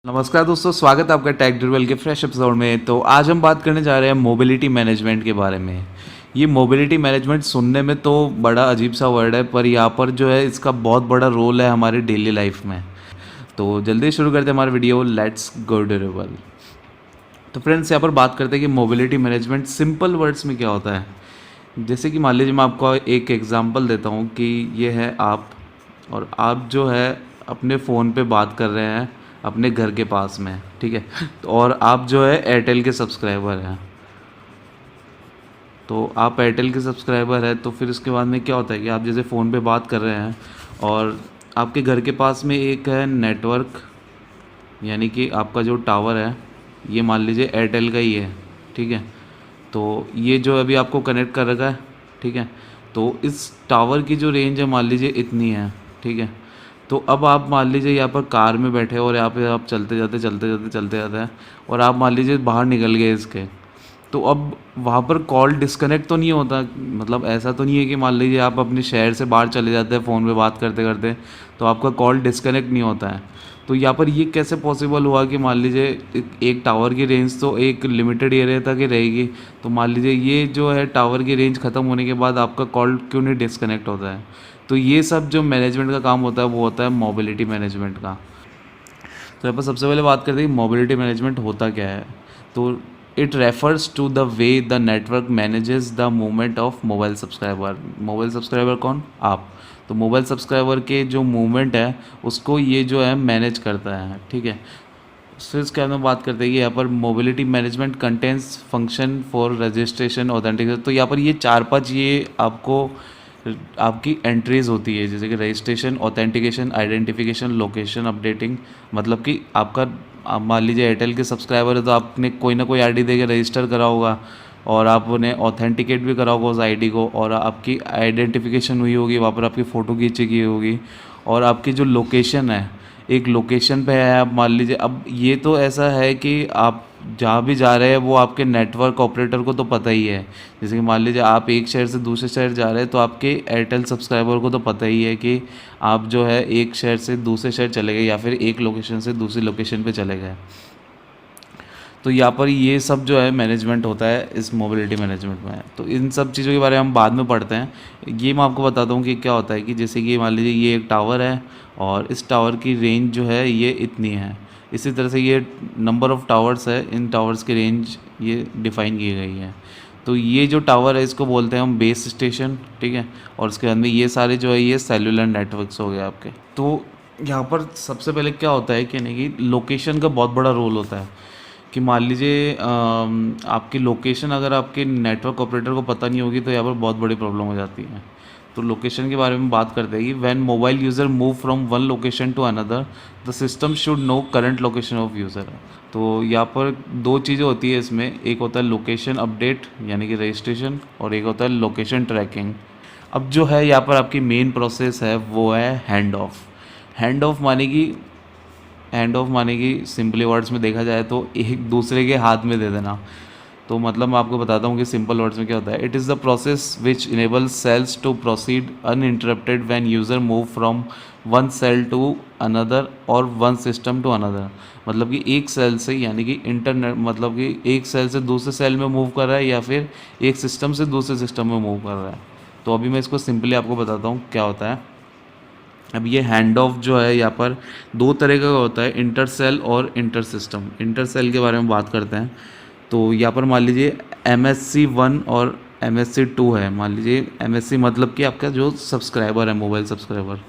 नमस्कार दोस्तों, स्वागत है आपका टेक ड्रिवल के फ्रेश एपिसोड में। तो आज हम बात करने जा रहे हैं मोबिलिटी मैनेजमेंट के बारे में। ये मोबिलिटी मैनेजमेंट सुनने में तो बड़ा अजीब सा वर्ड है, पर यहाँ पर जो है इसका बहुत बड़ा रोल है हमारी डेली लाइफ में। तो जल्दी शुरू करते हैं हमारा वीडियो। लेट्स गो ड्रिवल। तो फ्रेंड्स, यहाँ पर बात करते हैं कि मोबिलिटी मैनेजमेंट सिंपल वर्ड्स में क्या होता है। जैसे कि मान लीजिए मैं आपको एक एग्जांपल देता हूँ कि ये है आप, और आप जो है अपने फ़ोन पे बात कर रहे हैं अपने घर के पास में, ठीक है। और आप जो है एयरटेल के सब्सक्राइबर हैं। तो आप एयरटेल के सब्सक्राइबर हैं, तो फिर उसके बाद में क्या होता है कि आप जैसे फ़ोन पे बात कर रहे हैं और आपके घर के पास में एक है नेटवर्क, यानी कि आपका जो टावर है ये मान लीजिए एयरटेल का ही है, ठीक है। तो ये जो अभी आपको कनेक्ट कर रखा है, ठीक है। तो इस टावर की जो रेंज है मान लीजिए इतनी है, ठीक है। तो अब आप मान लीजिए यहाँ पर कार में बैठे हो और यहाँ पे आप चलते जाते हैं और आप मान लीजिए बाहर निकल गए इसके। तो अब वहाँ पर कॉल डिस्कनेक्ट तो नहीं होता, मतलब ऐसा तो नहीं है कि मान लीजिए आप अपने शहर से बाहर चले जाते हैं फ़ोन पे बात करते करते, तो आपका कॉल डिस्कनेक्ट नहीं होता है। तो यहाँ पर ये कैसे पॉसिबल हुआ कि मान लीजिए एक टावर की रेंज तो एक लिमिटेड एरिया तक ही रहेगी। तो मान लीजिए ये जो है टावर की रेंज ख़त्म होने के बाद आपका कॉल क्यों नहीं डिस्कनेक्ट होता है। तो ये सब जो मैनेजमेंट का काम होता है वो होता है मोबिलिटी मैनेजमेंट का। तो यहाँ पर सबसे पहले बात करते हैं मोबिलिटी मैनेजमेंट होता क्या है। तो it refers to the way the network manages the movement of mobile subscriber. Mobile subscriber कौन? आप। तो मोबाइल सब्सक्राइबर के जो मूवमेंट है उसको ये जो है मैनेज करता है, ठीक है। फिर इसके बाद में बात करते हैं कि यहाँ पर mobility management contents function for registration authentication. तो यहाँ पर ये 4-5 ये आपको आपकी एंट्रीज़ होती है, जैसे कि registration, authentication, identification, location updating. मतलब कि आपका आप मान लीजिए एयरटेल के सब्सक्राइबर है तो आपने कोई ना कोई आईडी देके रजिस्टर करा होगा और आपने ऑथेंटिकेट भी करा होगा उस आईडी को, और आपकी आइडेंटिफिकेशन हुई होगी, वहाँ पर आपकी फ़ोटो खींची गई होगी, और आपकी जो लोकेशन है, एक लोकेशन पे है आप मान लीजिए। अब ये तो ऐसा है कि आप जहाँ भी जा रहे हैं वो आपके नेटवर्क ऑपरेटर को तो पता ही है। जैसे कि मान लीजिए आप एक शहर से दूसरे शहर जा रहे हैं तो आपके एयरटेल सब्सक्राइबर को तो पता ही है कि आप जो है एक शहर से दूसरे शहर चले गए या फिर एक लोकेशन से दूसरी लोकेशन पे चले गए। तो यहाँ पर ये सब जो है मैनेजमेंट होता है इस मोबिलिटी मैनेजमेंट में। तो इन सब चीज़ों के बारे में हम बाद में पढ़ते हैं। ये मैं आपको बताता हूँ कि क्या होता है कि जैसे कि मान लीजिए ये एक टावर है और इस टावर की रेंज जो है ये इतनी है। इसी तरह से ये नंबर ऑफ़ टावर्स है, इन टावर्स की रेंज ये डिफ़ाइन की गई है। तो ये जो टावर है इसको बोलते हैं हम बेस स्टेशन, ठीक है। और उसके बाद में ये सारे जो है ये सेलुलर नेटवर्क्स हो गए आपके। तो यहाँ पर सबसे पहले क्या होता है कि नहीं कि लोकेशन का बहुत बड़ा रोल होता है। कि मान लीजिए आपकी लोकेशन अगर आपके नेटवर्क ऑपरेटर को पता नहीं होगी तो यहाँ पर बहुत बड़ी प्रॉब्लम हो जाती है। तो लोकेशन के बारे में बात करते हैं कि when mobile user move from one location to another the system should know current location of user. तो यहाँ पर दो चीज़ें होती है इसमें, एक होता है लोकेशन अपडेट यानी कि रजिस्ट्रेशन, और एक होता है लोकेशन ट्रैकिंग। अब जो है यहाँ पर आपकी मेन प्रोसेस है वो है हैंड ऑफ। हैंड ऑफ माने कि सिंपली वर्ड्स में देखा जाए तो एक दूसरे के हाथ में दे देना। तो मतलब मैं आपको बताता हूँ कि सिंपल वर्ड्स में क्या होता है। It is the process which enables cells to proceed uninterrupted when user move from one cell to another और वन सिस्टम टू अनदर। मतलब कि एक सेल से यानी कि इंटरनेट, मतलब कि एक सेल से दूसरे सेल में मूव कर रहा है या फिर एक सिस्टम से दूसरे सिस्टम में मूव कर रहा है। तो अभी मैं इसको सिंपली आपको बताता हूँ क्या होता है। अब ये हैंड ऑफ जो है यहाँ पर दो तरह का होता है, इंटर सेल और इंटर सिस्टम। इंटर सेल के बारे में बात करते हैं। तो यहाँ पर मान लीजिए MSC 1 और MSC 2 है। मान लीजिए MSC मतलब कि आपका जो सब्सक्राइबर है, मोबाइल सब्सक्राइबर,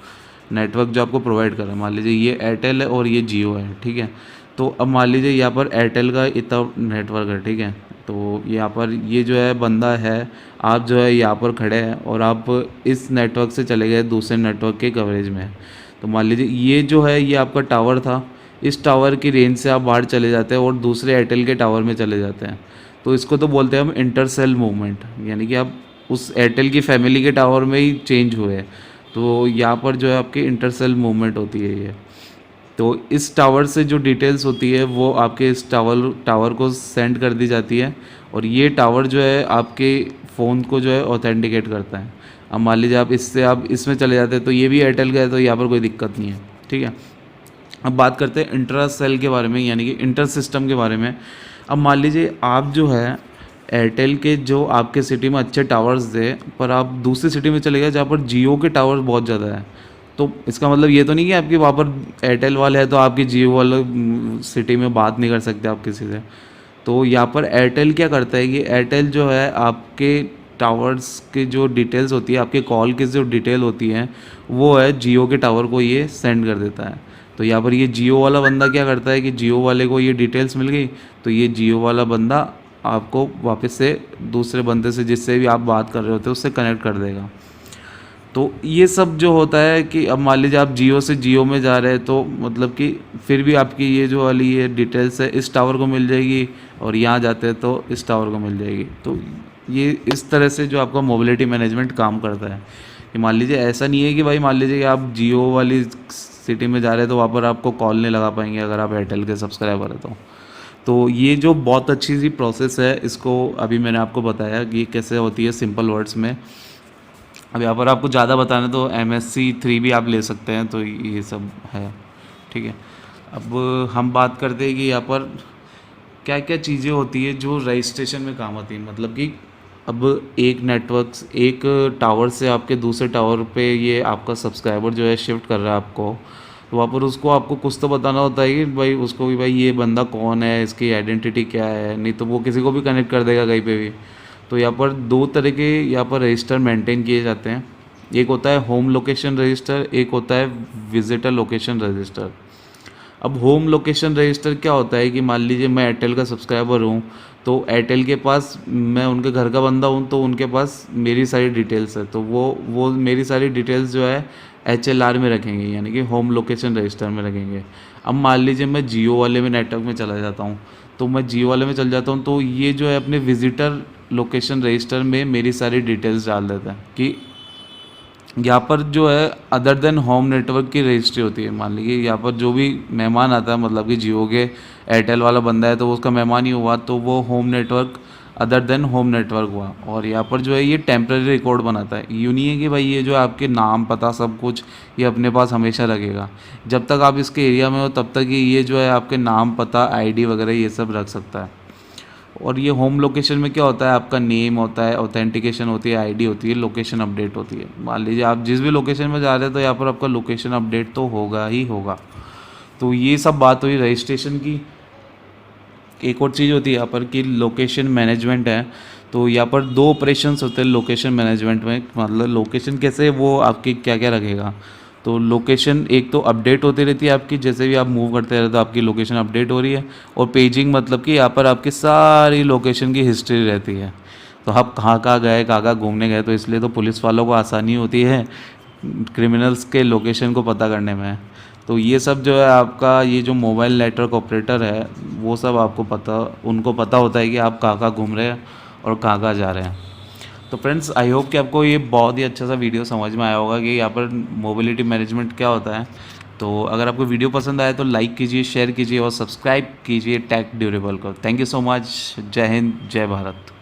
नेटवर्क जो आपको प्रोवाइड कर रहा है। मान लीजिए ये एयरटेल है और ये जियो है, ठीक है। तो अब मान लीजिए यहाँ पर एयरटेल का इतना नेटवर्क है, ठीक है। तो यहाँ पर ये जो है बंदा है, आप जो है यहाँ पर खड़े हैं और आप इस नेटवर्क से चले गए दूसरे नेटवर्क के कवरेज में। तो मान लीजिए ये जो है ये आपका टावर था, इस टावर की रेंज से आप बाहर चले जाते हैं और दूसरे एयरटेल के टावर में चले जाते हैं। तो इसको तो बोलते हैं हम इंटर सेल मूवमेंट, यानी कि आप उस एयरटेल की फैमिली के टावर में ही चेंज हुए। तो यहाँ पर जो है आपकी इंटर सेल मूवमेंट होती है ये। तो इस टावर से जो डिटेल्स होती है वो आपके इस टावर को सेंड कर दी जाती है, और ये टावर जो है आपके फ़ोन को जो है ऑथेंटिकेट करता है। अब मान लीजिए आप इसमें चले जाते हैं तो ये भी एयरटेल का है तो यहाँ पर कोई दिक्कत नहीं है, ठीक है। अब बात करते हैं इंट्रा सेल के बारे में, यानी कि इंटर सिस्टम के बारे में। अब मान लीजिए आप जो है एयरटेल के जो आपके सिटी में अच्छे टावर्स थे, पर आप दूसरी सिटी में चले गए जहाँ पर जियो के टावर्स बहुत ज़्यादा है। तो इसका मतलब ये तो नहीं कि आपके वहाँ पर एयरटेल वाले हैं तो आपकी जियो वाले सिटी में बात नहीं कर सकते आप किसी से। तो यहाँ पर एयरटेल क्या करता है कि एयरटेल जो है आपके टावर्स के जो डिटेल्स होती है, आपके कॉल की जो डिटेल होती है, वो है जियो के टावर को ये सेंड कर देता है। तो यहाँ पर ये जियो वाला बंदा क्या करता है कि जियो वाले को ये डिटेल्स मिल गई, तो ये जियो वाला बंदा आपको वापस से दूसरे बंदे से जिससे भी आप बात कर रहे होते हैं उससे कनेक्ट कर देगा। तो ये सब जो होता है कि अब मान लीजिए आप जियो से जियो में जा रहे हैं, तो मतलब कि फिर भी आपकी ये जो वाली ये डिटेल्स है इस टावर को मिल जाएगी, और यहाँ जाते हैं तो इस टावर को मिल जाएगी। तो ये इस तरह से जो आपका मोबिलिटी मैनेजमेंट काम करता है कि मान लीजिए ऐसा नहीं है कि भाई मान लीजिए कि आप जियो वाली सिटी में जा रहे हैं तो वहाँ पर आपको कॉल नहीं लगा पाएंगे अगर आप एयरटेल के सब्सक्राइबर हैं तो ये जो बहुत अच्छी सी प्रोसेस है, इसको अभी मैंने आपको बताया कि कैसे होती है सिंपल वर्ड्स में। अब यहाँ पर आपको ज़्यादा बताना तो MSc 3 भी आप ले सकते हैं, तो ये सब है, ठीक है। अब हम बात करते हैं कि यहाँ पर क्या क्या चीज़ें होती है जो रजिस्ट्रेशन में काम आती है। मतलब कि अब एक नेटवर्क, एक टावर से आपके दूसरे टावर पे ये आपका सब्सक्राइबर जो है शिफ्ट कर रहा है आपको, तो वहाँ पर उसको आपको कुछ तो बताना होता है कि भाई उसको भी भाई ये बंदा कौन है, इसकी आइडेंटिटी क्या है, नहीं तो वो किसी को भी कनेक्ट कर देगा कहीं पे भी। तो यहाँ पर दो तरह के यहाँ पर रजिस्टर मेंटेन किए जाते हैं। एक होता है होम लोकेशन रजिस्टर, एक होता है विजिटर लोकेशन रजिस्टर। अब होम लोकेशन रजिस्टर क्या होता है कि मान लीजिए मैं एयरटेल का सब्सक्राइबर हूँ, तो एयरटेल के पास मैं उनके घर का बंदा हूँ, तो उनके पास मेरी सारी डिटेल्स है, तो वो मेरी सारी डिटेल्स जो है HLR में रखेंगे, यानी कि होम लोकेशन रजिस्टर में रखेंगे। अब मान लीजिए मैं जियो वाले में नेटवर्क में चला जाता हूँ, तो मैं जियो वाले में चल जाता हूँ, तो ये जो है अपने विजिटर लोकेशन रजिस्टर में मेरी सारी डिटेल्स डाल देता है कि यहाँ पर जो है अदर देन होम नेटवर्क की रजिस्ट्री होती है। मान लीजिए यहाँ पर जो भी मेहमान आता है, मतलब कि जियो के एयरटेल वाला बंदा है तो वो उसका मेहमान ही हुआ, तो वो home network other than home network हुआ। और यहाँ पर जो है ये टेम्प्रेरी रिकॉर्ड बनाता है, यूँ नहीं है कि भाई ये जो है आपके नाम पता सब कुछ ये अपने पास हमेशा लगेगा। जब तक आप इसके एरिया में हो तब तक ही ये जो है आपके नाम पता ID वगैरह ये सब रख सकता है। और ये होम लोकेशन में क्या होता है, आपका नेम होता है, ऑथेंटिकेशन होती है, ID होती है, लोकेशन अपडेट होती है। मान लीजिए आप जिस भी लोकेशन में जा रहे हैं तो यहाँ पर आपका लोकेशन अपडेट तो होगा ही होगा। तो ये सब बात हुई रजिस्ट्रेशन की। एक और चीज़ होती है यहाँ पर कि लोकेशन मैनेजमेंट है। तो यहाँ पर दो ऑपरेशंस होते हैं लोकेशन मैनेजमेंट में। मतलब लोकेशन कैसे, वो आपकी क्या क्या रखेगा। तो लोकेशन एक तो अपडेट होती रहती है आपकी, जैसे भी आप मूव करते रहते हो आपकी लोकेशन अपडेट हो रही है। और पेजिंग मतलब कि यहाँ पर आपकी सारी लोकेशन की हिस्ट्री रहती है। तो आप कहाँ कहाँ गए, कहाँ कहाँ घूमने गए, तो इसलिए तो पुलिस वालों को आसानी होती है क्रिमिनल्स के लोकेशन को पता करने में। तो ये सब जो है आपका ये जो मोबाइल नेटवर्क ऑपरेटर है वो सब आपको पता, उनको पता होता है कि आप कहाँ कहाँ घूम रहे हैं और कहाँ कहाँ जा रहे हैं। तो फ्रेंड्स आई होप कि आपको ये बहुत ही अच्छा सा वीडियो समझ में आया होगा कि यहाँ पर मोबिलिटी मैनेजमेंट क्या होता है। तो अगर आपको वीडियो पसंद आए तो लाइक कीजिए, शेयर कीजिए और सब्सक्राइब कीजिए टेक ड्यूरेबल को। Thank you so much. जय हिंद, जय भारत।